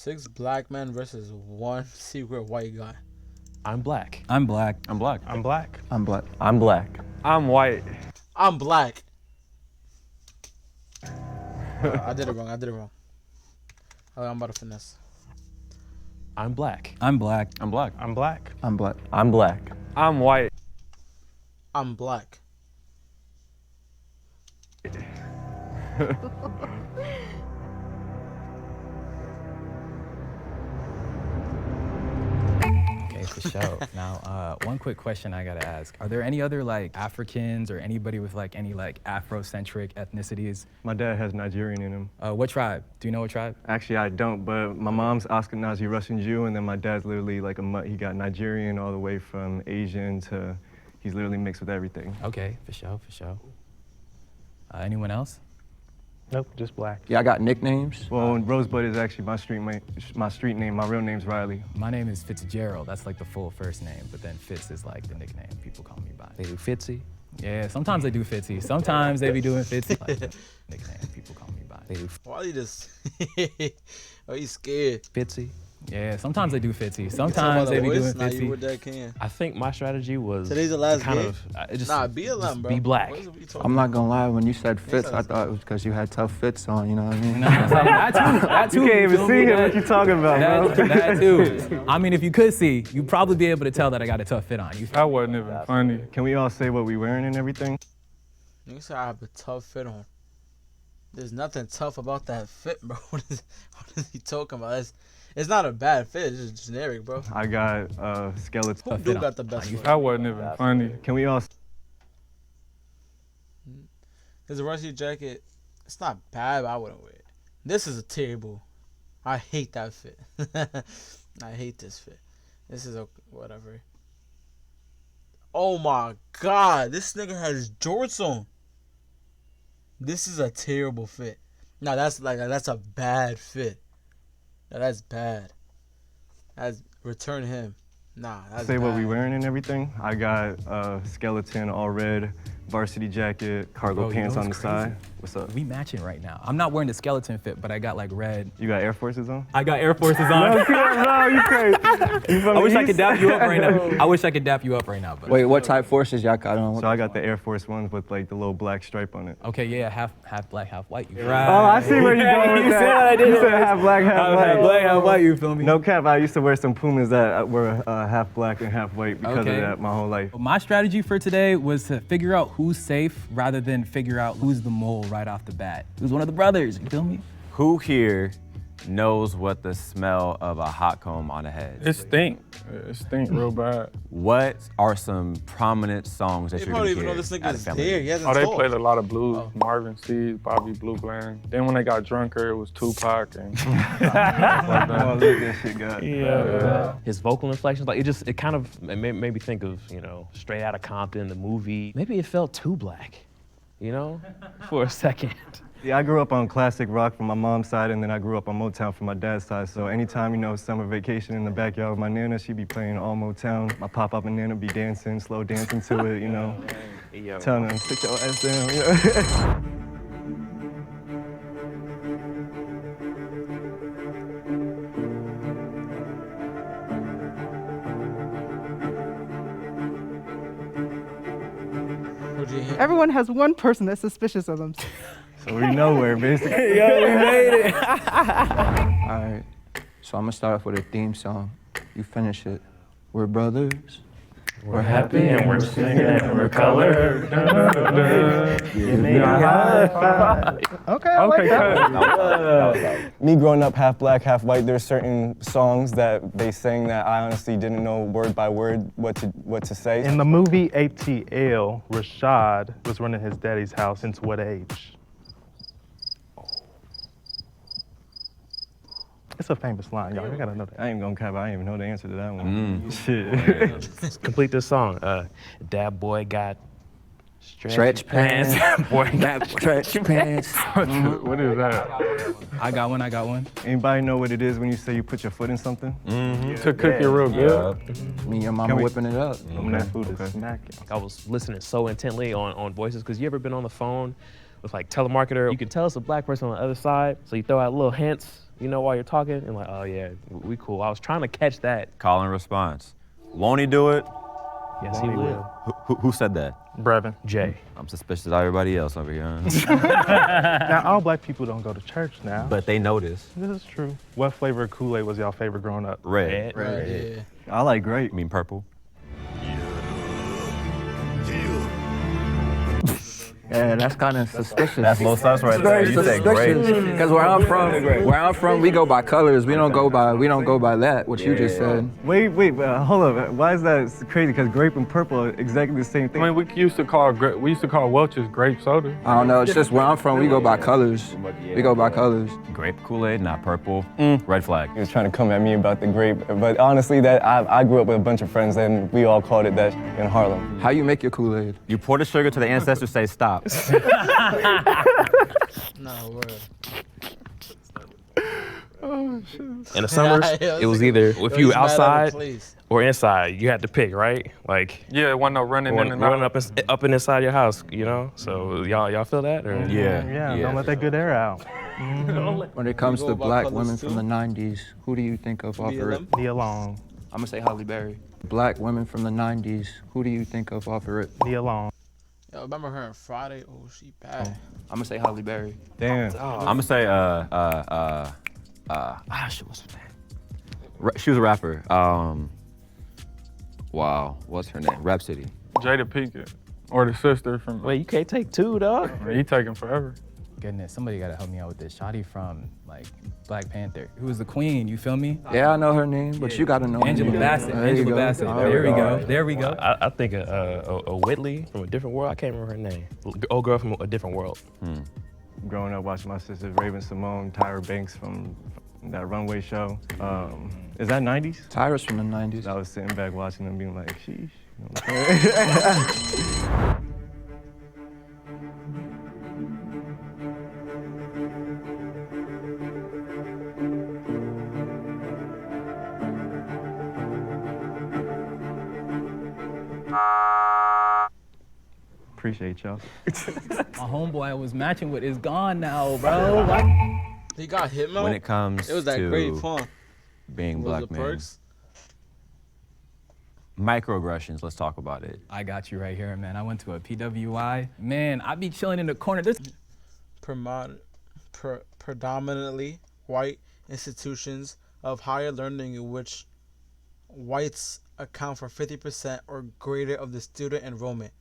6 black men versus 1 secret white guy. I'm black. I'm black. I'm black. I'm black. I'm black. I'm black. I'm white. I'm black. I did it wrong. I'm about to finesse. I'm black. I'm black. I'm black. I'm black. I'm black. I'm black. I'm white. I'm black. Okay, for sure. Now, one quick question I gotta ask: are there any other like Africans or anybody with like any like Afrocentric ethnicities? My dad has Nigerian in him. What tribe? Do you know what tribe? Actually, I don't, but my mom's Ashkenazi Russian Jew, and then my dad's literally like a mutt. He got Nigerian all the way from Asian to, he's literally mixed with everything. Okay, for sure. Anyone else? Nope, just black. Yeah, I got nicknames. Well, Rosebud is actually my street name. My real name's Riley. My name is Fitzgerald. That's like the full first name, but then Fitz is like the nickname people call me by. They do Fitzy. Yeah, sometimes they do Fitzy. Sometimes they be doing Fitzy. Like, nickname people call me by. They do Why you just? Are you scared? Fitzy. Yeah, sometimes they do Fitzy. You Sometimes they be doing Nah, you with Fitzy. that can. I think my strategy was Today's the last kind game? of just, Nah, be a lamb, bro. be black. What you talking I'm not gonna lie, when you said fits, I thought it was because you had tough fits on, you know what I mean? That too. You can't even feel see me? him. What you talking about, bro? That too. I mean, if you could see, you'd probably be able to tell that I got a tough fit on. You That wasn't even funny. Can we all say what we wearing and everything? You said I have a tough fit on. There's nothing tough about that fit, bro. What is he talking about? It's not a bad fit. It's just generic, bro. I got skeleton. Who do got the best fit? That wasn't even funny. Can we all? His rusty jacket, it's not bad, but I wouldn't wear it. This is a terrible. I hate that fit. I hate this fit. This is a whatever. Oh my God, this nigga has jorts on. This is a terrible fit. No, that's a bad fit. No, that's bad. That's return him. Nah, that's Say bad. what we wearing and everything. I got skeleton all red, varsity jacket, cargo Bro, you pants know on the what's crazy? side. What's up? We matching right now. I'm not wearing the skeleton fit, but I got like red. You got Air Forces on? I got Air Forces on. No, you crazy. I wish I could dap you up right now. But Wait, what type forces y'all got on? So I got the Air Force Ones with like the little black stripe on it. Okay, yeah, half black, half white. You feel me? Oh, I see where you're going with You that. said I did. You said half black, half white. Half black, half white. You feel me? No cap, I used to wear some Pumas that were half black and half white because Okay. of that my whole life. My strategy for today was to figure out who's safe rather than figure out who's the mole right off the bat. Who's one of the brothers, you feel me? Who here knows what the smell of a hot comb on a head? It stink. It stink real bad. What are some prominent songs that They you're probably gonna even hear know this nigga at a is family there. He reunion? hasn't Oh, they told. played a lot of blues. Marvin Seed, Bobby Blue Bland. Then when they got drunker, it was Tupac and like Oh, that. look this shit, God. Yeah. His vocal inflections, like it kind of made me think of, Straight Outta Compton, the movie. Maybe it felt too black, for a second. Yeah, I grew up on classic rock from my mom's side, and then I grew up on Motown from my dad's side. So anytime, summer vacation in the backyard with my nana, she'd be playing all Motown. My pop-up and nana be dancing, slow dancing to it, Yo. telling them, sit your ass down, Who'd you hit? Everyone has one person that's suspicious of them. So we nowhere, basically. Yo, we made it. Alright, so I'm gonna start off with a theme song. You finish it. We're brothers. We're happy and we're singing and we're colored. Give me a high five. Okay, cut. Me growing up half black, half white, there's certain songs that they sang that I honestly didn't know word by word what to say. In the movie ATL, Rashad was running his daddy's house since what age? It's a famous line, y'all. You gotta know that. I ain't gonna cap, I ain't even know the answer to that one. Shit. Let's complete this song. That boy got Stretch pants. Boy got Stretch pants. What is that? I got one. Anybody know what it is when you say you put your foot in something? To cook it real good. Me and your mama Can we- whipping it up. That food is smacking. I was listening so intently on voices, because you ever been on the phone with like telemarketer. You can tell it's a black person on the other side, so you throw out little hints, you know, while you're talking, and like, oh yeah, we cool. I was trying to catch that. Call and response. Won't he do it? Yes, he will. Who said that? Brevin. Jay. I'm suspicious of everybody else over here. Huh? Now, all black people don't go to church now. But they know this. This is true. What flavor of Kool-Aid was y'all favorite growing up? Red. Right, yeah. I like grape. You mean purple? Yeah, that's kind of suspicious. That's low sus right there. Very You said great. suspicious. Because where I'm from, we go by colors. We don't go by that. What you just said. Wait, hold up. Why is that crazy? Because grape and purple are exactly the same thing. I mean, we used to call Welch's grape soda. I don't know. It's just where I'm from. We go by colors. We go by colors. Grape Kool-Aid, not purple. Red flag. He was trying to come at me about the grape, but honestly, that I grew up with a bunch of friends and we all called it that in Harlem. How you make your Kool-Aid? You pour the sugar to the ancestors, say stop. No word. In the summers, it was either if you outside or inside, you had to pick, right? Like Yeah, it wasn't no running in and out. running up and inside your house, you know. So y'all feel that? Or? Yeah, don't let that good air out. When it comes go to about black colors women too? from the 90s, who do you think of off of it? Nia Long. I'm gonna say Halle Berry. Black women from the 90s, who do you think of off of it? Nia Long. Yo, remember her on Friday? Oh, she bad. I'm gonna say Halle Berry. Damn. I'm gonna say shit, what's her name? She was a rapper. Wow, what's her name? Rhapsody. Jada Pinkett. Or the sister from. Wait, you can't take two, dog. He taking forever. Goodness, somebody gotta help me out with this. Shotty from like Black Panther, who was the queen. You feel me? Yeah, I know her name, but you gotta know her Angela name. Bassett. There you Angela go. Bassett. All There we right. go. There we go. I think a Whitley from a different world. I can't remember her name. Old girl from a different world. Growing up watching my sisters, Raven Simone, Tyra Banks from that runway show. Is that 90s? Tyra's from the 90s. I was sitting back watching them being like, sheesh. You know what I'm saying? Appreciate y'all. My homeboy I was matching with is gone now, bro. What? He got hit, man. When it comes It was that to great fun. being What was black the men, perks? microaggressions, let's talk about it. I got you right here, man. I went to a PWI. Man, I be chilling in the corner. This Predominantly white institutions of higher learning in which whites account for 50% or greater of the student enrollment.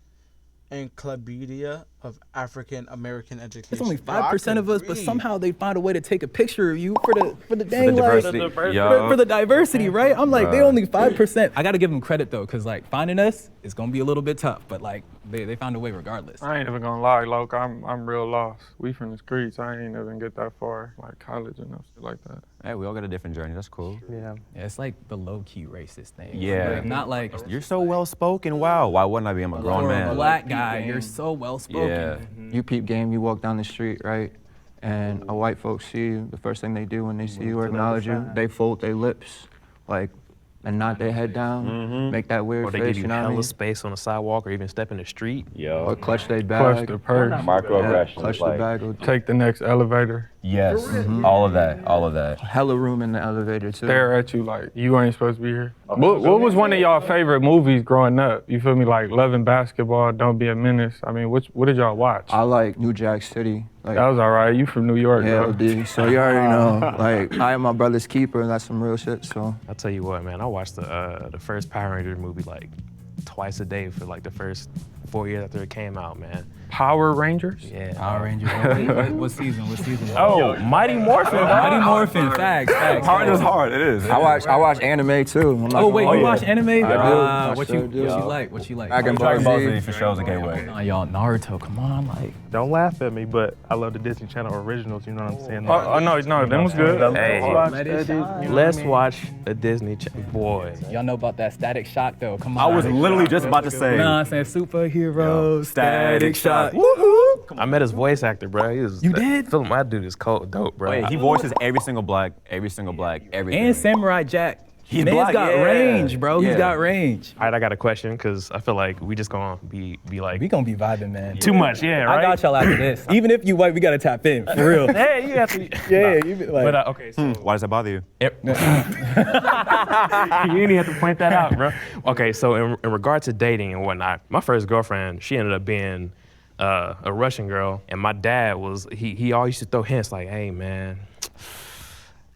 Encyclopedia of African American Education. It's only Yo, I 5% of us, could but read. somehow they find a way to take a picture of you for the dang diversity. like Yo. for the diversity, right? I'm like, they Bruh. only 5%. I gotta give them credit though, cause like finding us is gonna be a little bit tough, but like they found a way regardless. I ain't even gonna lie, Loco. I'm real lost. We from the streets. I ain't even get that far, like college and shit like that. Hey, we all got a different journey. That's cool. Yeah. Yeah, it's like the low-key racist thing. Yeah. Like, not like You're so well spoken. Wow. Why wouldn't I be? I'm a grown for a man. black guy, you're so well spoken. Yeah. You peep game, you walk down the street, right? And a white folks see you, the first thing they do when they see you or acknowledge you, they fold their lips, like, and nod their head down, make that weird Or they face, give you you know what I hella mean? space on the sidewalk or even step in the street. Or clutch their Clutch bag. the purse. Microaggressions. Clutch the bag. Or Take the next elevator. Yes. All of that. All of that. hella room in the elevator, too. Stare at you like you ain't supposed to be here. What was one of y'all favorite movies growing up? You feel me? Like Loving Basketball, Don't Be a Menace. I mean, what did y'all watch? I like New Jack City. Like, That was all right. You from New York, yeah, bro. OD. So you already know, like, I am my brother's keeper, and that's some real shit, so. I'll tell you what, man. I watched the first Power Ranger movie like twice a day for like the first 4 years after it came out, man. Power Rangers? Yeah. Power Rangers. What season? What season? Oh, Mighty Morphin, dog. Mighty Morphin. Facts. Power Rangers hard. It is. I watch anime, too. I'm not Oh wait, gonna you lie. watch anime? I do. I What sure you do. like? What you like? Dragon Ball Z. for shows a gateway. Nah, y'all Naruto. Come on, like. Don't laugh at me, but I love the Disney Channel originals, you know what I'm saying? Oh, no, them was good. Hey, Let it shine. let's watch a Disney boy. Y'all know about that Static Shock though. Come on. I was literally just about to say. Nah, I'm saying superhero, Static Shock. I met his voice actor, bro. He was, You did? That dude is cold, dope, bro. Wait, he voices every single black, everything. And Samurai Jack. He's Man's black, got yeah. range, bro. He's Yeah. got range. All right, I got a question because I feel like we just gonna be like We gonna be vibing, man. too much, yeah, right? I got y'all after this. Even if you white, we gotta tap in, for real. Hey, you have to. Yeah, you be like. But okay, so Why does that bother you? you didn't have to point that out, bro. Okay, so in regard to dating and whatnot, my first girlfriend, she ended up being a Russian girl, and my dad was he always used to throw hints like, "Hey, man,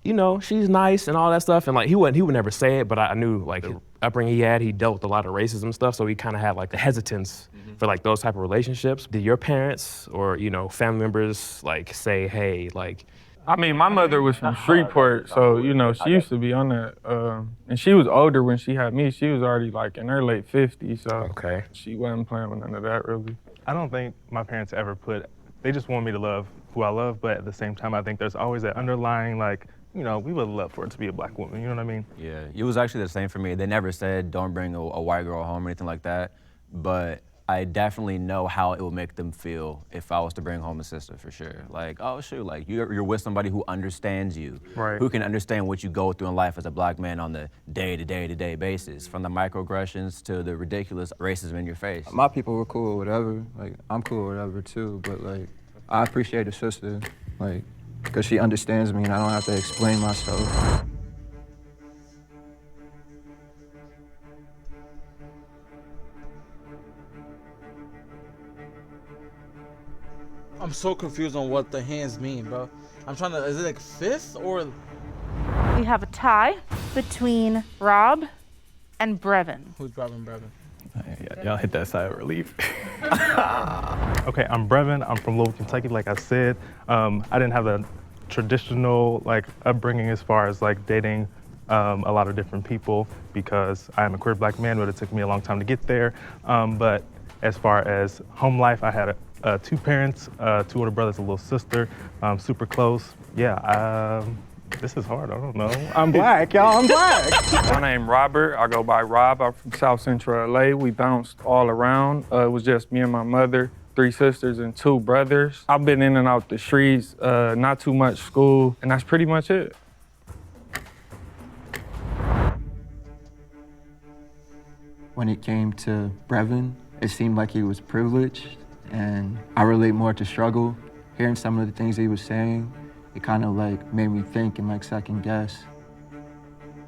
you know, she's nice and all that stuff," and like he would never say it, but I knew like the upbringing he dealt with a lot of racism stuff, so he kind of had like the hesitance for like those type of relationships. Did your parents or family members like say, "Hey, like"? I mean, my mother was from Shreveport, so, she used to be on that. And she was older when she had me. She was already, like, in her late 50s, so Okay. she wasn't playing with none of that, really. I don't think my parents ever they just want me to love who I love, but at the same time, I think there's always that underlying, like, we would love for it to be a black woman, you know what I mean? Yeah, it was actually the same for me. They never said don't bring a white girl home or anything like that, but I definitely know how it would make them feel if I was to bring home a sister, for sure. Like, oh shoot, like you're with somebody who understands you, Right. who can understand what you go through in life as a black man on the day-to-day basis, from the microaggressions to the ridiculous racism in your face. My people were cool or whatever. Like, I'm cool or whatever too, but like, I appreciate a sister, like, because she understands me and I don't have to explain myself. I'm so confused on what the hands mean, bro. I'm trying to. Is it like fifth or? We have a tie between Rob and Brevin. Who's Brevin? Y'all hit that side of relief. Okay, I'm Brevin. I'm from Louisville, Kentucky, like I said. I didn't have a traditional upbringing as far as dating a lot of different people because I am a queer black man, but it took me a long time to get there. But as far as home life, I had two parents, two older brothers, a little sister, super close. Yeah, this is hard, I don't know. I'm black, y'all, I'm black. My name Robert. I go by Rob. I'm from South Central LA. We bounced all around. It was just me and my mother, 3 sisters and 2 brothers. I've been in and out the streets, not too much school, and that's pretty much it. When it came to Brevin, it seemed like he was privileged, and I relate more to struggle. Hearing some of the things he was saying, it kind of made me think and second guess.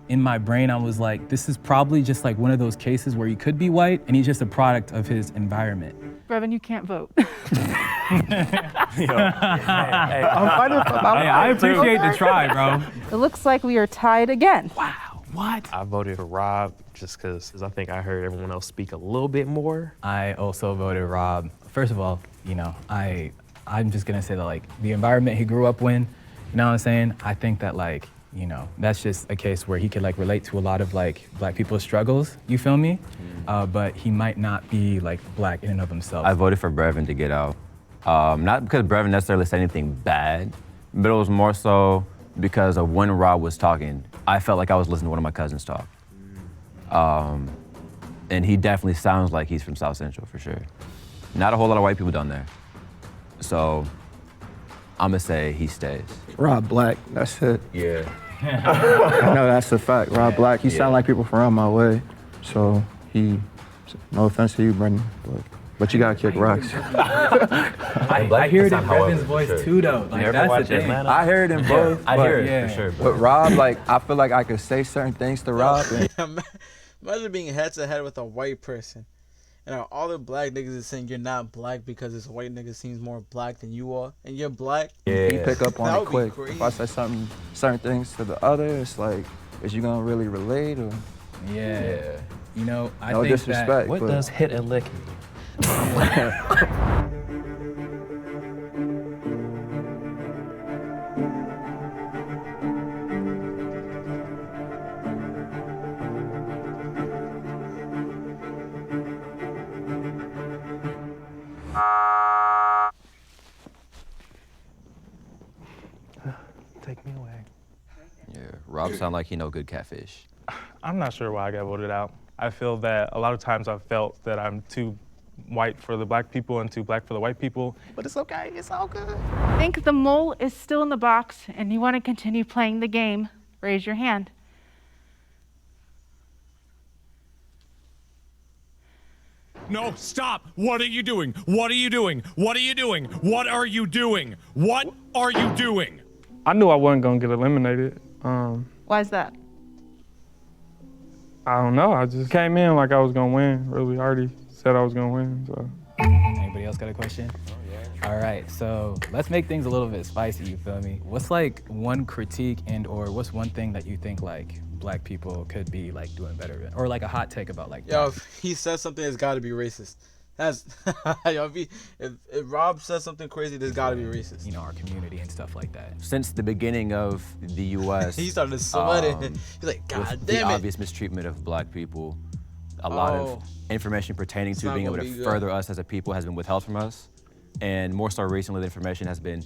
In my brain, I was like, this is probably just one of those cases where he could be white and he's just a product of his environment. Brevin, you can't vote. I appreciate the try, bro. It looks like we are tied again. Wow, what? I voted for Rob just because I think I heard everyone else speak a little bit more. I also voted Rob. First of all, I'm just gonna say that the environment he grew up in, you know what I'm saying? I think that that's just a case where he could relate to a lot of black people's struggles, you feel me? But he might not be black in and of himself. I voted for Brevin to get out. Not because Brevin necessarily said anything bad, but it was more so because of when Rob was talking. I felt like I was listening to one of my cousins talk. And he definitely sounds like he's from South Central, for sure. Not a whole lot of white people down there. So I'm gonna say he stays. Rob Black, that's it. Yeah. I know that's a fact. Rob Black, he sound like people from around my way. So no offense to you, Brendan, but you gotta kick rocks. I hear it in Brevin's voice too, though. That's the thing. I hear it in both. I hear it for sure. But Rob, I feel like I could say certain things to Rob. Imagine being head to head with a white person. And all the black niggas is saying you're not black because this white nigga seems more black than you are, and you're black. Yeah. You pick up on That it would be quick. crazy. If I say certain things to the other, it's is you gonna really relate or? Yeah. I No think disrespect. What but does hit and lick mean? Take me away. Yeah, Rob sound like he know good catfish. I'm not sure why I got voted out. I feel that a lot of times I've felt that I'm too white for the black people and too black for the white people, but it's okay, it's all good. I think the mole is still in the box and you want to continue playing the game. Raise your hand. No, stop. What are you doing? What are you doing? What are you doing? What are you doing? What are you doing? I knew I wasn't gonna get eliminated. Why is that? I don't know. I just came in like I was gonna win. Really, I already said I was gonna win. So. Anybody else got a question? All right, so let's make things a little bit spicy, you feel me? What's like one critique and or what's one thing that you think like black people could be like doing better in? Or like a hot take about like Yo, if he says something, it's gotta be racist. That's yo, if Rob says something crazy, there's gotta be racist. you know, our community and stuff like that. Since the beginning of the U.S., He started sweating. He's like, God with damn the it. obvious mistreatment of black people, a lot of information pertaining to not being able gonna to be good. further us as a people has been withheld from us. And more so recently, the information has been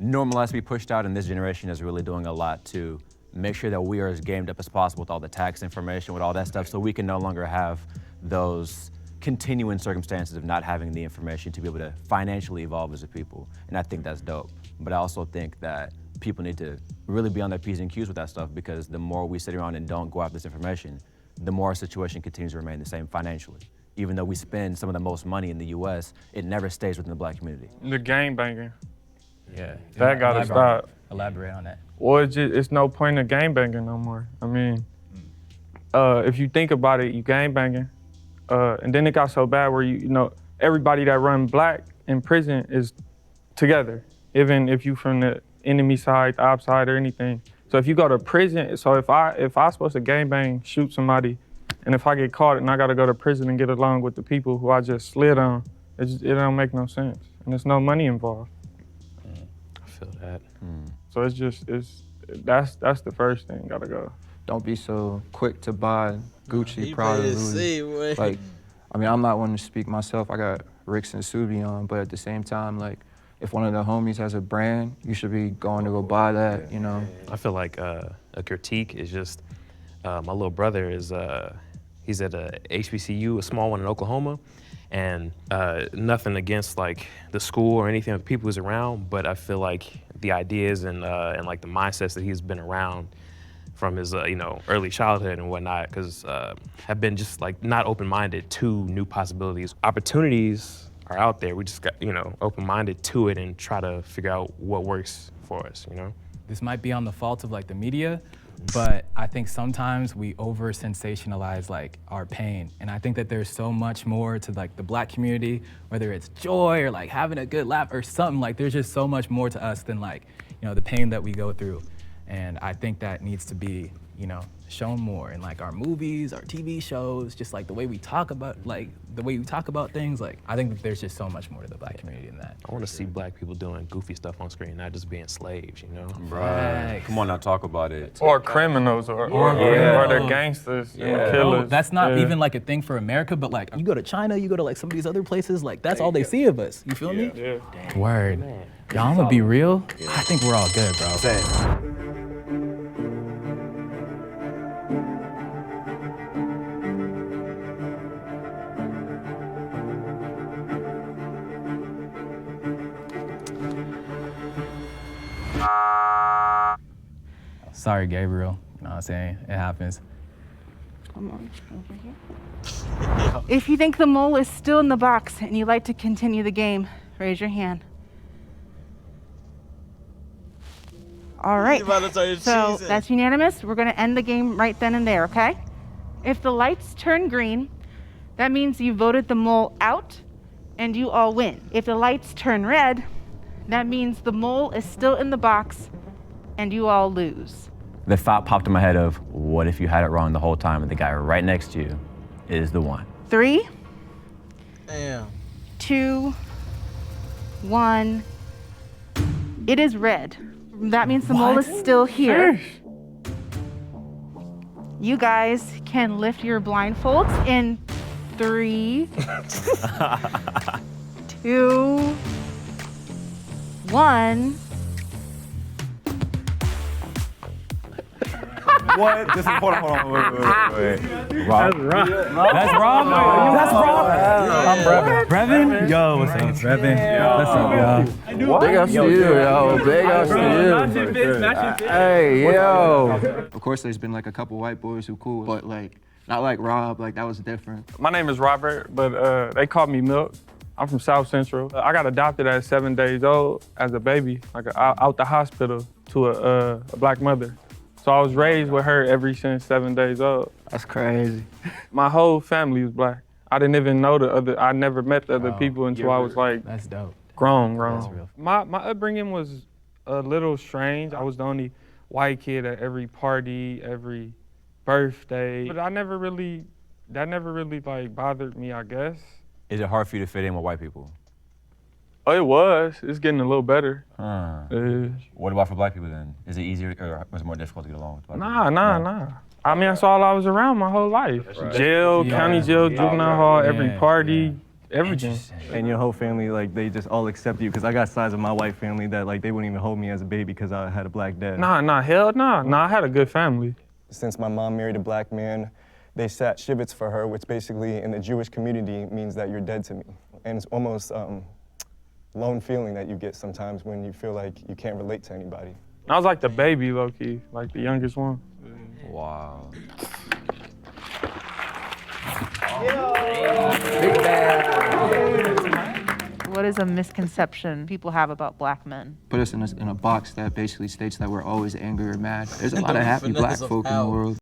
normalized to be pushed out, and this generation is really doing a lot to make sure that we are as gamed up as possible with all the tax information, with all that stuff, so we can no longer have those continuing circumstances of not having the information to be able to financially evolve as a people. And I think that's dope. But I also think that people need to really be on their P's and Q's with that stuff, because the more we sit around and don't go after this information, the more our situation continues to remain the same financially. Even though we spend some of the most money in the U.S., it never stays within the black community. The game banging. Yeah. That gotta stop. Elaborate on that. Well, it's no point in game banging no more. I mean, if you think about it, you game banging, and then it got so bad where you know everybody that run black in prison is together, even if you from the enemy side, the op side, or anything. So if you go to prison, so if I supposed to game bang, shoot somebody, and if I get caught and I gotta go to prison and get along with the people who I just slid on, it don't make no sense, and there's no money involved. I feel that. So that's the first thing, gotta go. Don't be so quick to buy Gucci, He Prada, better Louis. say, boy. Like, I mean, I'm not one to speak myself. I got Ricks and Subi on, but at the same time, like, if one of the homies has a brand, you should be going to go buy that, you know? I feel like a critique is just, my little brother is, he's at a HBCU, a small one in Oklahoma, and nothing against like the school or anything of the people who's around, but I feel like the ideas and like the mindsets that he's been around from his early childhood and whatnot, because have been just like not open-minded to new possibilities. Opportunities are out there. We just got open-minded to it and try to figure out what works for us. This might be on the fault of like the media, but I think sometimes we over sensationalize like our pain. And I think that there's so much more to like the black community, whether it's joy or like having a good laugh or something, like there's just so much more to us than like, the pain that we go through. And I think that needs to be, shown more in like our movies, our TV shows, just like the way we talk about things. Like I think that there's just so much more to the black community than that. I want to see black people doing goofy stuff on screen, not just being slaves, Right. Come on now, talk about it. Or criminals, or they're gangsters, killers. That's not even like a thing for America, but like you go to China, you go to like some of these other places, like that's all they see of us. You feel me? Yeah. Word. Y'all, I'm gonna be real. I think we're all good, bro. Same. Sorry, Gabriel. You know what I'm saying? It happens. Come on, over here. If you think the mole is still in the box and you'd like to continue the game, raise your hand. All right, so that's unanimous. We're gonna end the game right then and there, okay? If the lights turn green, that means you voted the mole out and you all win. If the lights turn red, that means the mole is still in the box and you all lose. The thought popped in my head of, what if you had it wrong the whole time and the guy right next to you is the one? 3, Damn. 2, 1. It is red. That means the mole is still here. You guys can lift your blindfolds in 3, 2, 1. What? This is, hold on, wait. Rob. That's Rob. That's Rob. I'm Brevin. Brevin? Yo, what's up, Brevin? What's up, y'all? Big ups to you, yo. Big ups to you. Hey, yo. Of course, there's been like a couple white boys who cool, but like Not like Rob, like that was different. My name is Robert, but they call me Milk. I'm from South Central. I got adopted at 7 days old as a baby, like out the hospital to a black mother. So I was raised with her ever since 7 days old. That's crazy. My whole family was black. I didn't even know I never met the other people until I was like That's dope. grown. That's real. My upbringing was a little strange. I was the only white kid at every party, every birthday. But that never really like bothered me, I guess. Is it hard for you to fit in with white people? Oh, it was. It's getting a little better. What about for black people then? Is it easier or was it more difficult to get along with black people? Nah. I mean, that's all I was around my whole life. Jail, county jail, juvenile hall, every party, everything. And your whole family, like, they just all accept you? Because I got sides of my white family that, like, they wouldn't even hold me as a baby because I had a black dad. Hell nah. I had a good family. Since my mom married a black man, they sat shivets for her, which basically in the Jewish community means that you're dead to me. And it's almost lone feeling that you get sometimes when you feel like you can't relate to anybody. I was like the baby, low-key, like the youngest one. Wow. What is a misconception people have about black men? Put us in a box that basically states that we're always angry or mad. There's a lot of happy black folk in the world.